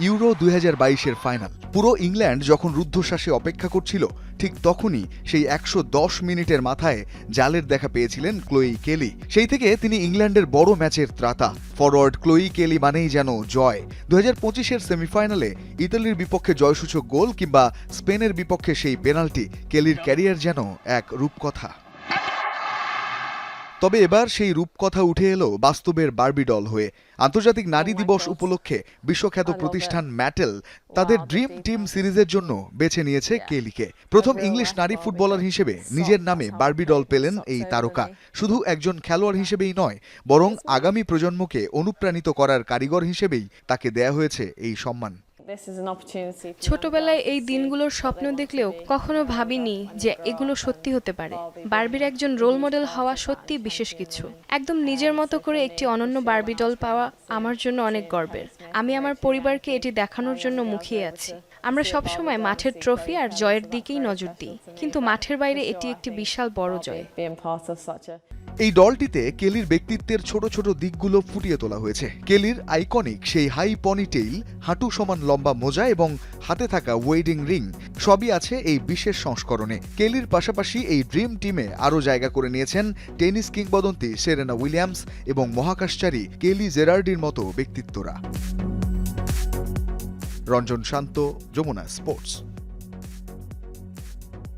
Euro ২০২২-এর final. পুরো England যখন রুদ্ধশ্বাসে অপেক্ষা করছিল, ঠিক তখনই সেই ১১০ মিনিটের মাথায় জালের দেখা পেয়েছিলেন ক্লোয়ি কেলি। সেই থেকে তিনি ইংল্যান্ডের বড় ম্যাচের ত্রাতা। ফরওয়ার্ড ক্লোয়ি কেলি মানেই যেন জয়। ২০২৫-এর সেমিফাইনালে ইতালির বিপক্ষে জয়সূচক গোল কিংবা স্পেনের বিপক্ষে সেই পেনাল্টি, কেলির ক্যারিয়ার যেন এক রূপকথা। তবে এবার সেই রূপকথা উঠে এলো বাস্তবের বার্বি ডল হয়ে। আন্তর্জাতিক নারী দিবস উপলক্ষে বিশ্বখ্যাত প্রতিষ্ঠান ম্যাটেল তাদের ড্রিম টিম সিরিজের জন্য বেছে নিয়েছে কেলিকে। প্রথম ইংলিশ নারী ফুটবলার হিসেবে নিজের নামে বার্বি ডল পেলেন এই তারকা। শুধু একজন খেলোয়াড় হিসেবেই নয়, বরং আগামী প্রজন্মকে অনুপ্রাণিত করার কারিগর হিসেবেই তাকে দেয়া হয়েছে এই সম্মান। ছোটবেলায় এই দিনগুলোর স্বপ্ন দেখলেও কখনো ভাবিনি যে এগুলো সত্যি হতে পারে। বার্বির একজন রোল মডেল হওয়া সত্যি বিশেষ কিছু। একদম নিজের মতো করে একটি অনন্য বার্বি ডল পাওয়া আমার জন্য অনেক গর্বের। আমি আমার পরিবারকে এটি দেখানোর জন্য মুখিয়ে আছি। আমরা সবসময় মাঠের ট্রফি আর জয়ের দিকেই নজর দিই, কিন্তু মাঠের বাইরে এটি একটি বিশাল বড় জয়। এই দলটিতে কেলির ব্যক্তিত্বের ছোট ছোট দিকগুলো ফুটিয়ে তোলা হয়েছে। কেলির আইকনিক সেই হাই পনিটেইল, হাঁটু সমান লম্বা মোজা এবং হাতে থাকা ওয়েডিং রিং সবই আছে এই বিশেষ সংস্করণে। কেলির পাশাপাশি এই ড্রিম টিমে আরও জায়গা করে নিয়েছেন টেনিস কিংবদন্তি সেরেনা উইলিয়ামস এবং মহাকাশচারী কেলি জেরার্ডির মতো ব্যক্তিত্বরা। রঞ্জন শান্ত, যমুনা স্পোর্টস।